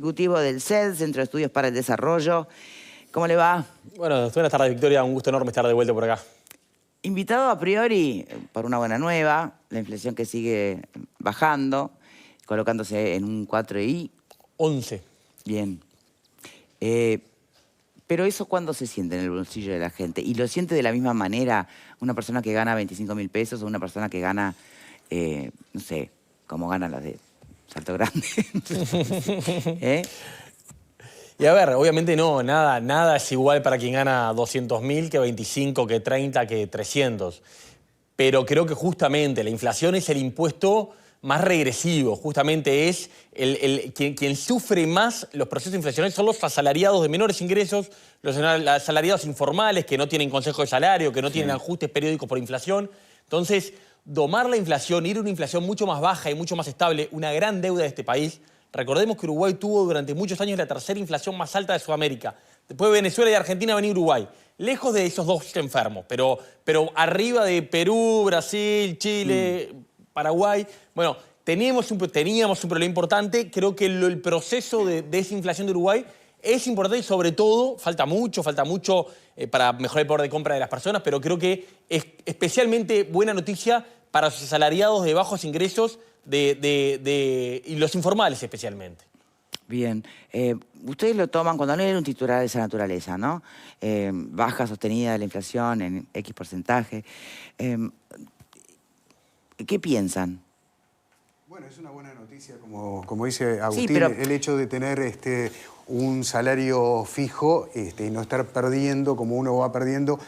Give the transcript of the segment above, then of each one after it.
Ejecutivo del CED, Centro de Estudios para el Desarrollo. ¿Cómo le va? Bueno, buenas tardes, Victoria. Un gusto enorme estar de vuelta por acá. Invitado a priori por una buena nueva, la inflación que sigue bajando, colocándose en un 4,y. 11. Bien. Pero eso, ¿cuándo se siente en el bolsillo de la gente? ¿Y lo siente de la misma manera una persona que gana 25.000 pesos o una persona que gana, no sé, como ganan las de Salto Grande? ¿Eh? Y a ver, obviamente no, nada es igual para quien gana 200.000 que 25, que 30, que 300. Pero creo que justamente la inflación es el impuesto más regresivo. Justamente es quien sufre más los procesos inflacionarios son los asalariados de menores ingresos, los asalariados informales que no tienen consejo de salario, que no tienen ajustes periódicos por inflación. Entonces, domar la inflación, ir a una inflación mucho más baja y mucho más estable, una gran deuda de este país. Recordemos que Uruguay tuvo durante muchos años la tercera inflación más alta de Sudamérica. Después de Venezuela y Argentina venía Uruguay. Lejos de esos dos enfermos, pero arriba de Perú, Brasil, Chile, Paraguay. Bueno, teníamos un problema importante. Creo que el proceso de desinflación de Uruguay es importante y sobre todo falta mucho para mejorar el poder de compra de las personas, pero creo que es especialmente buena noticia para los asalariados de bajos ingresos y los informales especialmente. Bien. Ustedes lo toman cuando leen un titular de esa naturaleza, ¿no? Baja sostenida de la inflación en X porcentaje. ¿Qué piensan? Bueno, es una buena noticia, como dice Agustín, Sí, pero el hecho de tener un salario fijo y no estar perdiendo como uno va perdiendo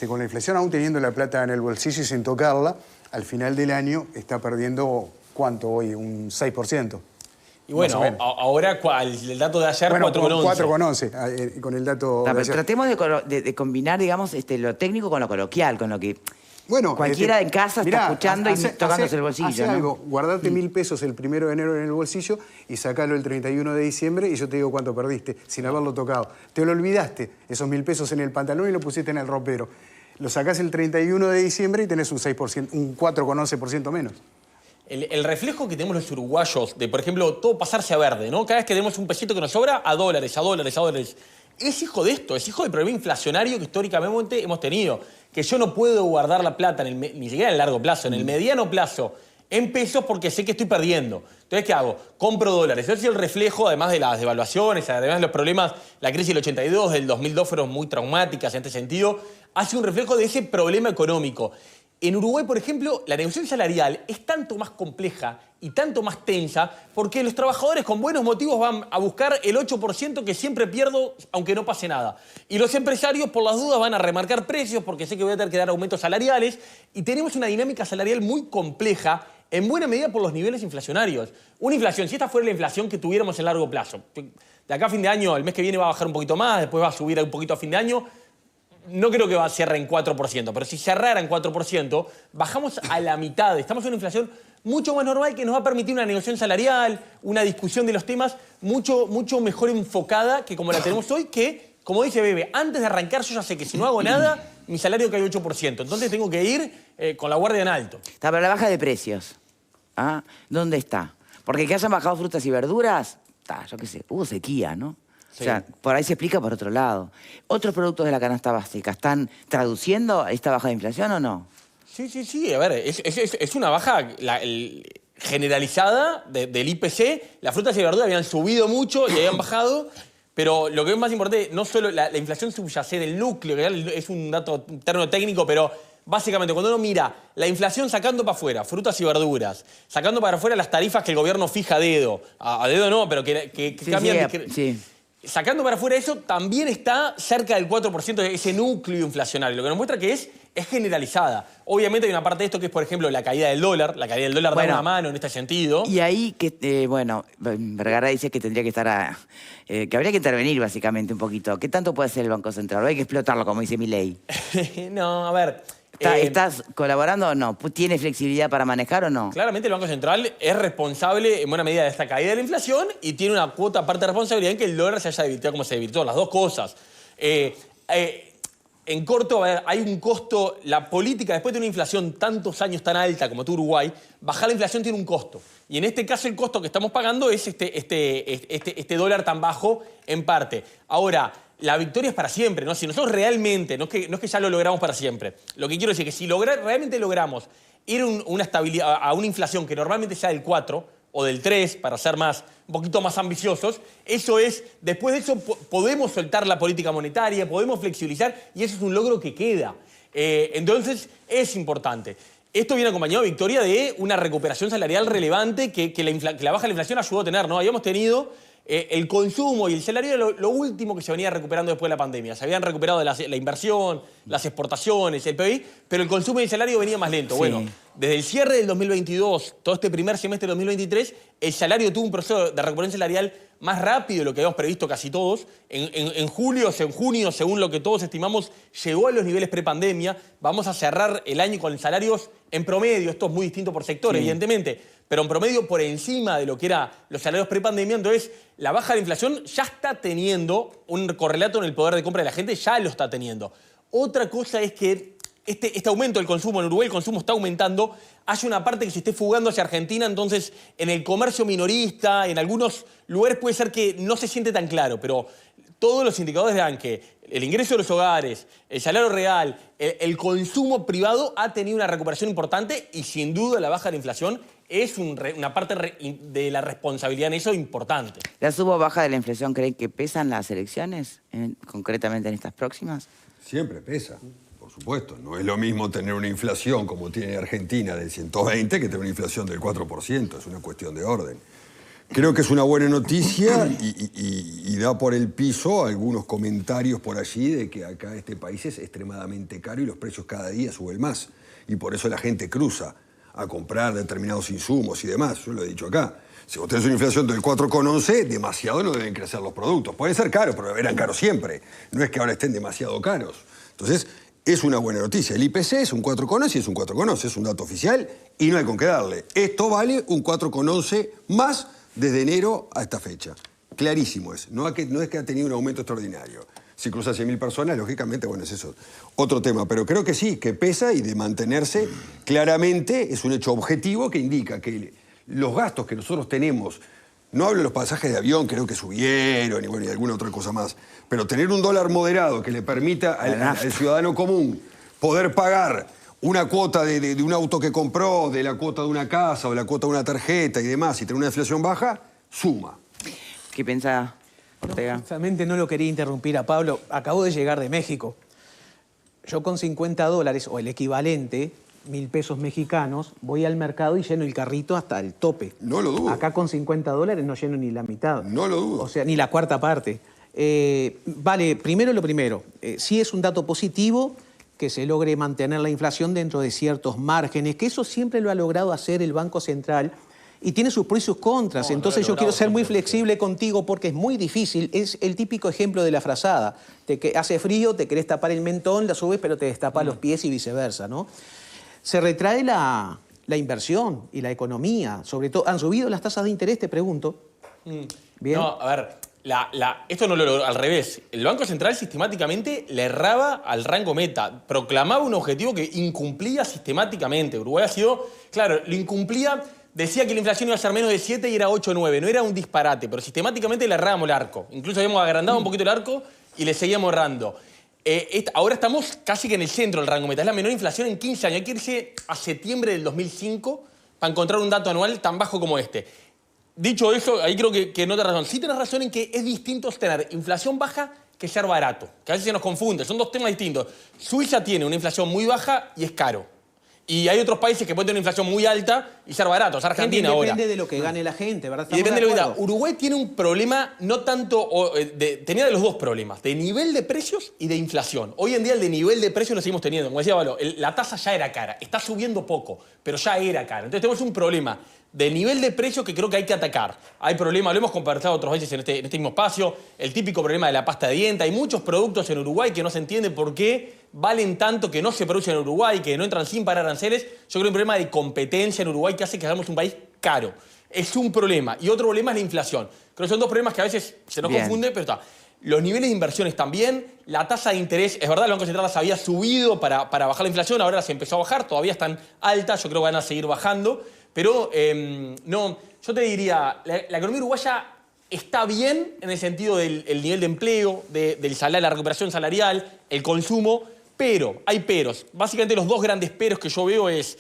con la inflación, aún teniendo la plata en el bolsillo y sin tocarla, al final del año está perdiendo, ¿cuánto hoy? Un 6%. Y bueno, ahora el dato de ayer, bueno, 4,11. 4,11 con el dato de ayer. Tratemos de combinar, digamos, lo técnico con lo coloquial, con lo que bueno, cualquiera en casa está escuchando y tocándose el bolsillo. Hace algo, guardate 1.000 pesos el 1 de enero en el bolsillo y sacalo el 31 de diciembre y yo te digo cuánto perdiste sin haberlo tocado. Te lo olvidaste, esos 1.000 pesos en el pantalón y lo pusiste en el ropero. Lo sacás el 31 de diciembre y tenés un 6%, un 4,11% menos. El reflejo que tenemos los uruguayos de, por ejemplo, todo pasarse a verde, ¿no? Cada vez que tenemos un pesito que nos sobra, a dólares. Es hijo de esto, es hijo del problema inflacionario que históricamente hemos tenido. Que yo no puedo guardar la plata, ni siquiera en el largo plazo, en el mediano plazo, en pesos porque sé que estoy perdiendo. Entonces, ¿qué hago? Compro dólares. Ese es el reflejo, además de las devaluaciones, además de los problemas, la crisis del 82, del 2002 fueron muy traumáticas en este sentido, hace un reflejo de ese problema económico. En Uruguay, por ejemplo, la negociación salarial es tanto más compleja y tanto más tensa porque los trabajadores con buenos motivos van a buscar el 8% que siempre pierdo aunque no pase nada. Y los empresarios, por las dudas, van a remarcar precios porque sé que voy a tener que dar aumentos salariales y tenemos una dinámica salarial muy compleja en buena medida por los niveles inflacionarios. Una inflación, si esta fuera la inflación que tuviéramos en largo plazo, de acá a fin de año, el mes que viene va a bajar un poquito más, después va a subir un poquito a fin de año. No creo que cierre en 4%, pero si cerrara en 4%, bajamos a la mitad. Estamos en una inflación mucho más normal que nos va a permitir una negociación salarial, una discusión de los temas mucho mejor enfocada que como la tenemos hoy, que, como dice Bebe, antes de arrancar yo ya sé que si no hago nada, mi salario cae 8%. Entonces tengo que ir con la guardia en alto. Está, pero la baja de precios, ¿ah? ¿Dónde está? Porque que hayan bajado frutas y verduras, yo qué sé, hubo sequía, ¿no? Sí. O sea, por ahí se explica por otro lado. ¿Otros productos de la canasta básica están traduciendo esta baja de inflación o no? Sí. A ver, es una baja generalizada del IPC. Las frutas y verduras habían subido mucho y habían bajado. Pero lo que es más importante, no solo la inflación subyacente, el núcleo, que es un dato, un término técnico, pero básicamente cuando uno mira la inflación sacando para afuera, frutas y verduras, sacando para afuera las tarifas que el gobierno fija a dedo no, pero que cambian... Sí. Sacando para afuera eso, también está cerca del 4% de ese núcleo inflacionario, lo que nos muestra que es generalizada. Obviamente hay una parte de esto que es, por ejemplo, la caída del dólar. La caída del dólar da una mano en este sentido. Y ahí, Vergara dice que tendría que estar que habría que intervenir básicamente un poquito. ¿Qué tanto puede hacer el Banco Central? ¿O hay que explotarlo, como dice Milei? No, a ver... ¿Estás colaborando o no? ¿Tiene flexibilidad para manejar o no? Claramente el Banco Central es responsable en buena medida de esta caída de la inflación y tiene una cuota aparte de responsabilidad en que el dólar se haya debilitado como se debilitó. Las dos cosas. en corto, a ver, hay un costo, la política, después de una inflación tantos años tan alta como tu Uruguay, bajar la inflación tiene un costo. Y en este caso el costo que estamos pagando es este dólar tan bajo en parte. Ahora, la victoria es para siempre, ¿no? Si nosotros realmente, no es que ya lo logramos para siempre, lo que quiero decir es que si realmente logramos ir una estabilidad, a una inflación que normalmente sea del 4 o del 3, para ser un poquito más ambiciosos, eso es, después de eso podemos soltar la política monetaria, podemos flexibilizar y eso es un logro que queda. Entonces, es importante. Esto viene acompañado, Victoria, de una recuperación salarial relevante que la baja de la inflación ayudó a tener, ¿no? Habíamos tenido el consumo y el salario era lo último que se venía recuperando después de la pandemia. Se habían recuperado la inversión, las exportaciones, el PIB, pero el consumo y el salario venía más lento. Sí. Bueno, desde el cierre del 2022, todo este primer semestre del 2023, el salario tuvo un proceso de recuperación salarial más rápido de lo que habíamos previsto casi todos. En julio, en junio, según lo que todos estimamos, llegó a los niveles prepandemia. Vamos a cerrar el año con salarios en promedio, esto es muy distinto por sector, evidentemente, pero en promedio por encima de lo que eran los salarios prepandemia. Entonces, la baja de inflación ya está teniendo un correlato en el poder de compra de la gente, ya lo está teniendo. Otra cosa es que este aumento del consumo en Uruguay, el consumo está aumentando, hay una parte que se esté fugando hacia Argentina, entonces en el comercio minorista, en algunos lugares puede ser que no se siente tan claro, pero todos los indicadores dan que el ingreso de los hogares, el salario real, el consumo privado ha tenido una recuperación importante y sin duda la baja de la inflación es una parte de la responsabilidad en eso importante. ¿La suba baja de la inflación creen que pesan las elecciones, concretamente en estas próximas? Siempre pesa, por supuesto. No es lo mismo tener una inflación como tiene Argentina del 120 que tener una inflación del 4%. Es una cuestión de orden. Creo que es una buena noticia y da por el piso algunos comentarios por allí de que acá este país es extremadamente caro y los precios cada día suben más. Y por eso la gente cruza a comprar determinados insumos y demás. Yo lo he dicho acá. Si vos tenés una inflación del 4,11, demasiado no deben crecer los productos. Pueden ser caros, pero eran caros siempre. No es que ahora estén demasiado caros. Entonces, es una buena noticia. El IPC es un 4,11 y es un 4,11. Es un dato oficial y no hay con qué darle. Esto vale un 4,11 más desde enero a esta fecha. Clarísimo es. No es que ha tenido un aumento extraordinario. Si cruza 100.000 personas, lógicamente, bueno, es eso. Otro tema. Pero creo que sí, que pesa y de mantenerse claramente es un hecho objetivo que indica que los gastos que nosotros tenemos, no hablo de los pasajes de avión, creo que subieron y, bueno, y alguna otra cosa más, pero tener un dólar moderado que le permita al ciudadano común poder pagar una cuota de un auto que compró, de la cuota de una casa o de la cuota de una tarjeta y demás, y tener una inflación baja, suma. ¿Qué piensa Ortega? No, justamente no lo quería interrumpir a Pablo. Acabo de llegar de México. Yo con $50 o el equivalente, 1.000 pesos mexicanos, voy al mercado y lleno el carrito hasta el tope. No lo dudo. Acá con $50 no lleno ni la mitad. No lo dudo. O sea, ni la cuarta parte. Vale, primero lo primero. Sí es un dato positivo que se logre mantener la inflación dentro de ciertos márgenes, que eso siempre lo ha logrado hacer el Banco Central y tiene sus pros y sus contras. Entonces yo quiero ser muy flexible contigo porque es muy difícil. Es el típico ejemplo de la frazada. Hace frío, te querés tapar el mentón, la subes, pero te destapa los pies y viceversa, ¿no? Se retrae la inversión y la economía. Sobre todo, ¿han subido las tasas de interés, te pregunto? Bien. No, a ver, esto no lo logró, al revés. El Banco Central sistemáticamente le erraba al rango meta. Proclamaba un objetivo que incumplía sistemáticamente. Uruguay ha sido, claro, lo incumplía, decía que la inflación iba a ser menos de 7 y era 8 o 9. No era un disparate, pero sistemáticamente le errábamos el arco. Incluso habíamos agrandado un poquito el arco y le seguíamos errando. Ahora estamos casi que en el centro del rango meta. Es la menor inflación en 15 años. Hay que irse a septiembre del 2005 para encontrar un dato anual tan bajo como este. Dicho eso, ahí creo que no tenés razón. Sí tenés razón en que es distinto tener inflación baja que ser barato. Que a veces se nos confunde. Son dos temas distintos. Suiza tiene una inflación muy baja y es caro. Y hay otros países que pueden tener una inflación muy alta y ser baratos. Argentina ahora. Depende de lo que gane la gente, ¿verdad? Y depende de lo que gane. Uruguay tiene un problema, no tanto... tenía de los dos problemas, de nivel de precios y de inflación. Hoy en día el de nivel de precios lo seguimos teniendo. Como decía Valo, la tasa ya era cara. Está subiendo poco, pero ya era cara. Entonces tenemos un problema de nivel de precios que creo que hay que atacar. Hay problemas, lo hemos conversado otras veces en este mismo espacio, el típico problema de la pasta de dientes. Hay muchos productos en Uruguay que no se entiende por qué valen tanto, que no se producen en Uruguay, que no entran sin pagar aranceles. Yo creo que hay un problema de competencia en Uruguay que hace que hagamos un país caro. es un problema. Y otro problema es la inflación. Creo que son dos problemas que a veces se nos confunden, pero está. Los niveles de inversión están bien, la tasa de interés, es verdad, el Banco Central las había subido para bajar la inflación, ahora las empezó a bajar, todavía están altas, yo creo que van a seguir bajando, pero no, yo te diría, la economía uruguaya está bien en el sentido del nivel de empleo, del salario, la recuperación salarial, el consumo, pero hay peros. Básicamente los dos grandes peros que yo veo es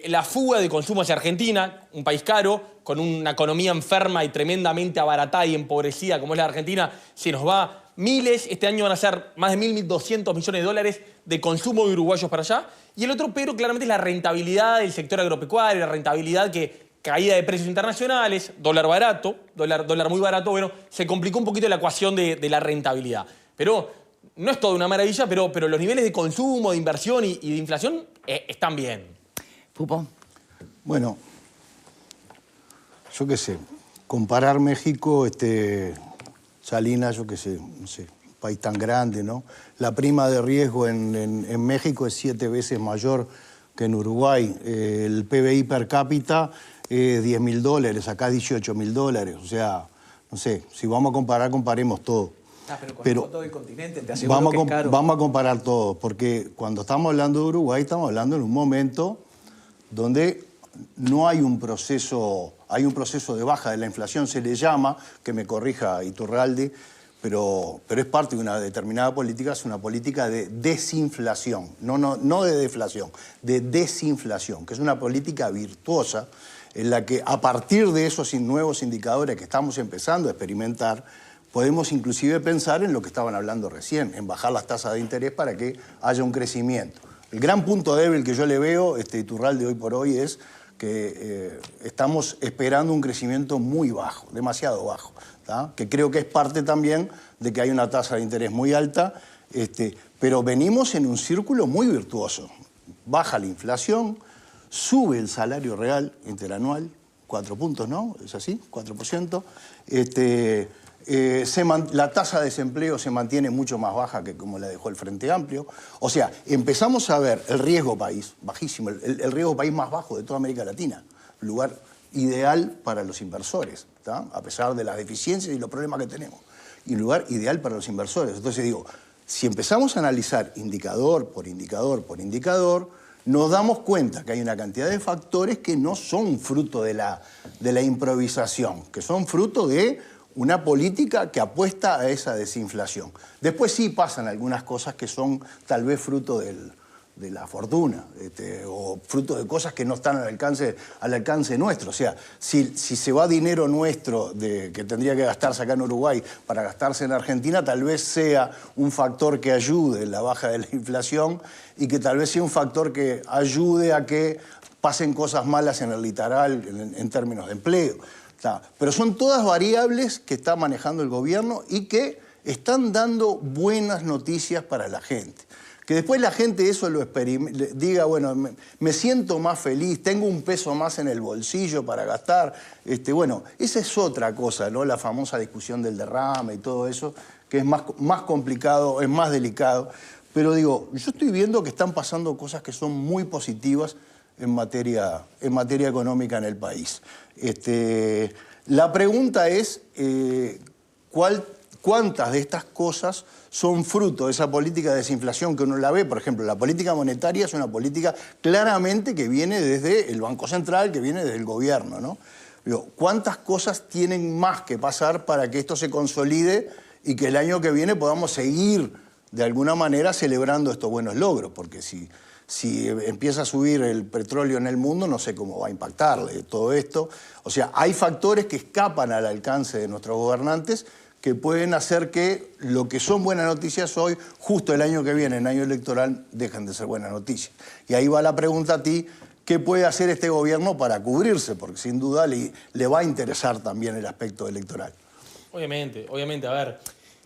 la fuga de consumo hacia Argentina, un país caro, con una economía enferma y tremendamente abaratada y empobrecida como es la de Argentina, se nos va miles, este año van a ser más de 1.200 millones de dólares de consumo de uruguayos para allá. Y el otro pero claramente es la rentabilidad del sector agropecuario, la rentabilidad que caída de precios internacionales, dólar barato, dólar muy barato, bueno, se complicó un poquito la ecuación de la rentabilidad. Pero no es toda una maravilla, pero los niveles de consumo, de inversión y de inflación están bien. Pupo. Bueno, yo qué sé, comparar México, Salinas, yo qué sé, no sé, un país tan grande, ¿no? La prima de riesgo en México es 7 veces mayor que en Uruguay. El PBI per cápita es $10.000, acá $18.000. O sea, no sé, si vamos a comparar, comparemos todo. Pero con todo el continente, te aseguro que es caro. Vamos a comparar todo, porque cuando estamos hablando de Uruguay, estamos hablando en un momento donde no hay un proceso, hay un proceso de baja de la inflación, se le llama, que me corrija Iturralde, pero es parte de una determinada política, es una política de desinflación, no de deflación, de desinflación, que es una política virtuosa en la que a partir de esos nuevos indicadores que estamos empezando a experimentar, podemos inclusive pensar en lo que estaban hablando recién, en bajar las tasas de interés para que haya un crecimiento. El gran punto débil que yo le veo, Iturralde, hoy por hoy es que estamos esperando un crecimiento muy bajo, demasiado bajo, ¿tá? Que creo que es parte también de que hay una tasa de interés muy alta, pero venimos en un círculo muy virtuoso. Baja la inflación, sube el salario real interanual, 4 puntos, ¿no? ¿Es así? 4%. La tasa de desempleo se mantiene mucho más baja que como la dejó el Frente Amplio. O sea, empezamos a ver el riesgo país, bajísimo, el riesgo país más bajo de toda América Latina. Lugar ideal para los inversores, ¿tá? A pesar de las deficiencias y los problemas que tenemos. Y un lugar ideal para los inversores. Entonces digo, si empezamos a analizar indicador por indicador por indicador, nos damos cuenta que hay una cantidad de factores que no son fruto de la improvisación, que son fruto de una política que apuesta a esa desinflación. Después sí pasan algunas cosas que son tal vez fruto de la fortuna, o fruto de cosas que no están al alcance nuestro. O sea, si se va dinero nuestro que tendría que gastarse acá en Uruguay para gastarse en Argentina, tal vez sea un factor que ayude en la baja de la inflación y que tal vez sea un factor que ayude a que pasen cosas malas en el litoral en términos de empleo. Pero son todas variables que está manejando el gobierno y que están dando buenas noticias para la gente. Que después la gente eso lo diga, bueno, me siento más feliz, tengo un peso más en el bolsillo para gastar. Bueno, esa es otra cosa, ¿no? La famosa discusión del derrame y todo eso, que es más complicado, es más delicado. Pero digo, yo estoy viendo que están pasando cosas que son muy positivas en materia económica en el país. La pregunta es cuántas de estas cosas son fruto de esa política de desinflación que uno la ve. Por ejemplo, la política monetaria es una política claramente que viene desde el Banco Central, que viene desde el gobierno, ¿no? Digo, ¿cuántas cosas tienen más que pasar para que esto se consolide y que el año que viene podamos seguir de alguna manera celebrando estos buenos logros? Porque si empieza a subir el petróleo en el mundo, no sé cómo va a impactarle todo esto. O sea, hay factores que escapan al alcance de nuestros gobernantes que pueden hacer que lo que son buenas noticias hoy, justo el año que viene, en año electoral, dejen de ser buenas noticias. Y ahí va la pregunta a ti, ¿qué puede hacer este gobierno para cubrirse? Porque sin duda le va a interesar también el aspecto electoral. Obviamente, a ver,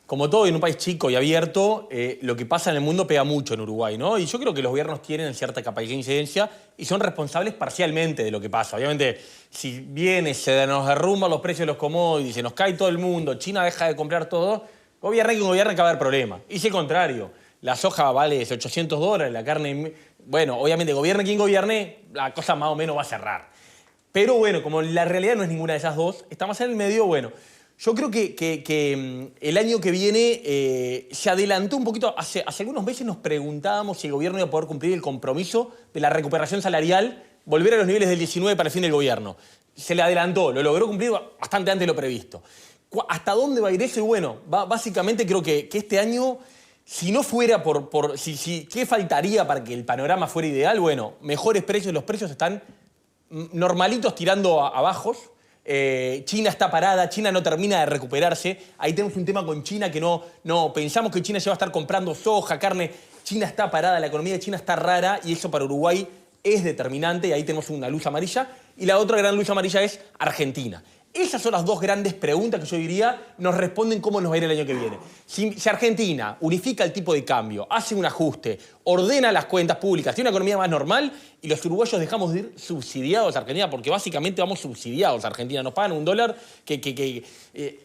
como todo en un país chico y abierto, lo que pasa en el mundo pega mucho en Uruguay, ¿no? Y yo creo que los gobiernos tienen cierta capacidad de incidencia y son responsables parcialmente de lo que pasa. Obviamente, si viene, se nos derrumban los precios de los commodities, se nos cae todo el mundo, China deja de comprar todo, gobierna que va a haber problemas. Y si al contrario, la soja vale $800, la carne... Bueno, obviamente, gobierne quien gobierne, la cosa más o menos va a cerrar. Pero bueno, como la realidad no es ninguna de esas dos, estamos en el medio, bueno. Yo creo que el año que viene se adelantó un poquito. Hace algunos meses nos preguntábamos si el gobierno iba a poder cumplir el compromiso de la recuperación salarial, volver a los niveles del 19 para el fin del gobierno. Se le adelantó, lo logró cumplir bastante antes de lo previsto. ¿Hasta dónde va a ir eso? Y bueno, básicamente creo que este año, si no fuera ¿qué faltaría para que el panorama fuera ideal? Bueno, mejores precios, los precios están normalitos tirando a bajos. China está parada, China no termina de recuperarse. Ahí tenemos un tema con China que no pensamos que China se va a estar comprando soja, carne. China está parada, la economía de China está rara y eso para Uruguay es determinante y ahí tenemos una luz amarilla. Y la otra gran luz amarilla es Argentina. Esas son las dos grandes preguntas que yo diría nos responden cómo nos va a ir el año que viene. Si Argentina unifica el tipo de cambio, hace un ajuste, ordena las cuentas públicas, tiene una economía más normal y los uruguayos dejamos de ir subsidiados a Argentina, porque básicamente vamos subsidiados a Argentina, nos pagan $1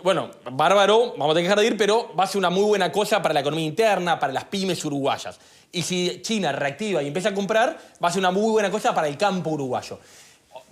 bueno, bárbaro, vamos a tener que dejar de ir, pero va a ser una muy buena cosa para la economía interna, para las pymes uruguayas. Y si China reactiva y empieza a comprar, va a ser una muy buena cosa para el campo uruguayo.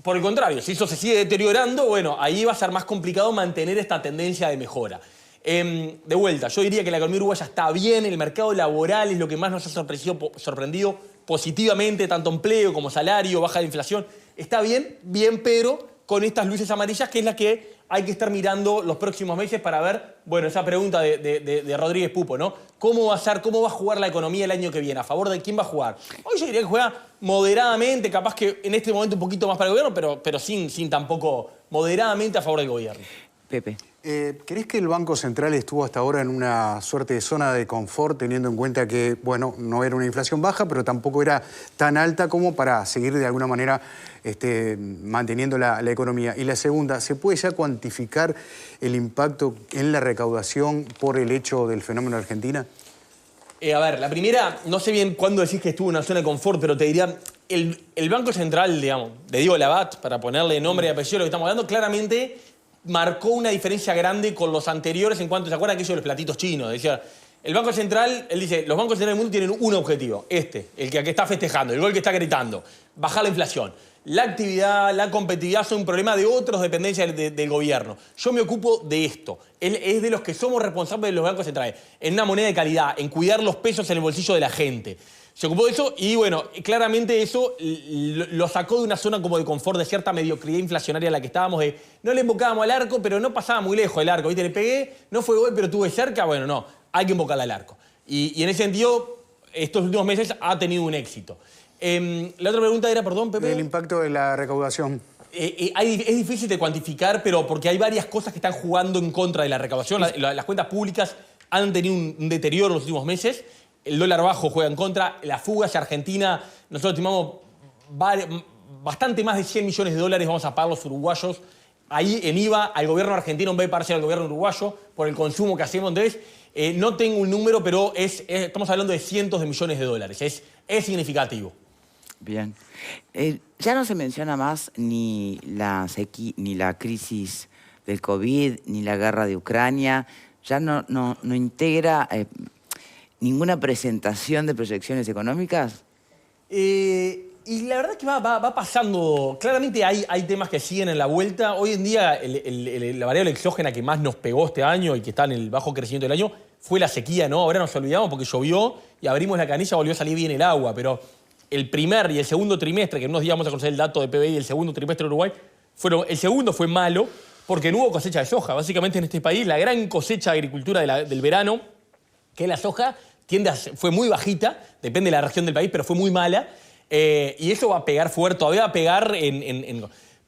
Por el contrario, si eso se sigue deteriorando, bueno, ahí va a ser más complicado mantener esta tendencia de mejora. De vuelta, yo diría que la economía uruguaya está bien, el mercado laboral es lo que más nos ha sorprendido positivamente, tanto empleo como salario, baja de inflación. Está bien, pero con estas luces amarillas, que es la que hay que estar mirando los próximos meses para ver, bueno, esa pregunta de Rodríguez Pupo, ¿no? ¿Cómo va a jugar la economía el año que viene? ¿A favor de quién va a jugar? Hoy yo diría que juega moderadamente, capaz que en este momento un poquito más para el gobierno, pero sin tampoco moderadamente a favor del gobierno. Pepe. ¿Crees que el Banco Central estuvo hasta ahora en una suerte de zona de confort, teniendo en cuenta que, bueno, no era una inflación baja, pero tampoco era tan alta como para seguir de alguna manera manteniendo la economía? Y la segunda, ¿se puede ya cuantificar el impacto en la recaudación por el hecho del fenómeno Argentina? A ver, la primera, no sé bien cuándo decís que estuvo en una zona de confort, pero te diría, el Banco Central, digamos, de Diego Labat, para ponerle nombre y apellido a lo que estamos hablando, claramente marcó una diferencia grande con los anteriores en cuanto, ¿se acuerdan aquello de los platitos chinos? Decía, el Banco Central, él dice, los bancos centrales del mundo tienen un objetivo, el que está festejando, el gol que está gritando, bajar la inflación. La actividad, la competitividad son un problema de otras dependencias del gobierno. Yo me ocupo de esto. Él es de los que somos responsables de los bancos centrales, en una moneda de calidad, en cuidar los pesos en el bolsillo de la gente. Se ocupó de eso y, bueno, claramente eso lo sacó de una zona como de confort, de cierta mediocridad inflacionaria en la que estábamos. No le invocábamos al arco, pero no pasaba muy lejos el arco. ¿Viste? Le pegué, no fue gol, pero tuve cerca. Bueno, no, hay que invocarle al arco. Y en ese sentido, estos últimos meses ha tenido un éxito. La otra pregunta era, perdón, Pepe. El impacto de la recaudación. Es difícil de cuantificar, pero porque hay varias cosas que están jugando en contra de la recaudación. Las cuentas públicas han tenido un deterioro en los últimos meses. El dólar bajo juega en contra. La fuga hacia Argentina, nosotros estimamos bastante más de $100 millones vamos a pagar los uruguayos ahí en IVA al gobierno argentino en vez de pagarse al gobierno uruguayo por el consumo que hacemos. Entonces, no tengo un número, pero estamos hablando de cientos de millones de dólares. Es significativo. Bien. Ya no se menciona más ni la crisis del COVID, ni la guerra de Ucrania. Ya no integra ninguna presentación de proyecciones económicas. Y la verdad es que va pasando. Claramente hay temas que siguen en la vuelta. Hoy en día la variable exógena que más nos pegó este año y que está en el bajo crecimiento del año fue la sequía, ¿no? Ahora nos olvidamos porque llovió y abrimos la canilla, volvió a salir bien el agua, pero el primer y el segundo trimestre, que en unos días vamos a conocer el dato de PBI del segundo trimestre de Uruguay, el segundo fue malo porque no hubo cosecha de soja. Básicamente en este país la gran cosecha de agricultura del verano, que es la soja, fue muy bajita, depende de la región del país, pero fue muy mala. Y eso va a pegar fuerte, todavía va a pegar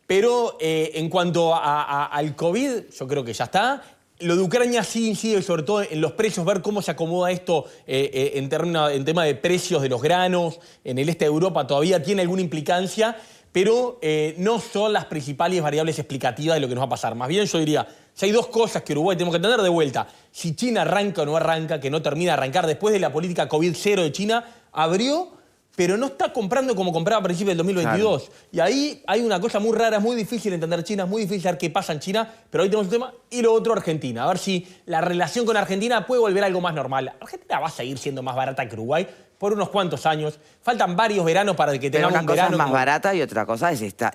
Pero en cuanto al COVID, yo creo que ya está. Lo de Ucrania sí incide sobre todo en los precios, ver cómo se acomoda esto en tema de precios de los granos. En el este de Europa todavía tiene alguna implicancia, pero no son las principales variables explicativas de lo que nos va a pasar. Más bien yo diría, si hay dos cosas que Uruguay tenemos que entender de vuelta. Si China arranca o no arranca, que no termina de arrancar después de la política COVID-0 de China, abrió, pero no está comprando como compraba a principios del 2022. Claro. Y ahí hay una cosa muy rara, es muy difícil entender China, es muy difícil saber qué pasa en China, pero ahí tenemos un tema. Y lo otro, Argentina. A ver si la relación con Argentina puede volver a algo más normal. Argentina va a seguir siendo más barata que Uruguay por unos cuantos años. Faltan varios veranos para que tengamos un verano. Una cosa es más barata y otra cosa es esta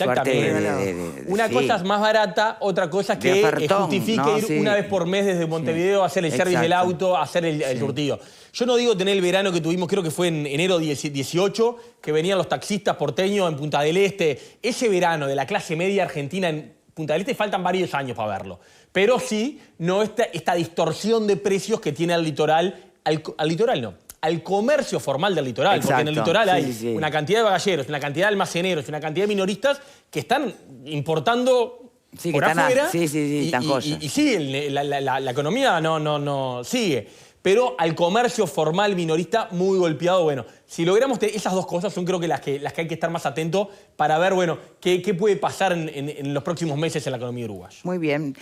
Exactamente. Suerte Una sí. cosa es más barata, otra cosa es De que ofertón, justifique ¿no? ir Sí. una vez por mes desde Montevideo a hacer el service del Exacto. auto, a hacer el surtido. Yo no digo tener el verano que tuvimos, creo que fue en enero 18, que venían los taxistas porteños en Punta del Este. Ese verano de la clase media argentina en Punta del Este faltan varios años para verlo. Pero sí, no esta distorsión de precios que tiene al litoral, al litoral no, al comercio formal del litoral. Porque en el Exacto. litoral hay Sí, sí. una cantidad de bagalleros, una cantidad de almaceneros, una cantidad de minoristas que están importando Sí, por que están afuera. sí, están joyas. Y sigue, la economía no sigue. Pero al comercio formal minorista muy golpeado, bueno, si logramos esas dos cosas son creo que las que hay que estar más atentos para ver, bueno, qué puede pasar en los próximos meses en la economía uruguaya. Muy bien.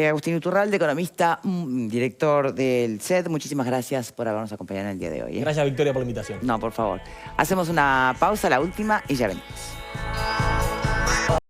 Agustín Iturralde, economista, director del CED, muchísimas gracias por habernos acompañado en el día de hoy. Gracias, Victoria, por la invitación. No, por favor. Hacemos una pausa, la última, y ya venimos.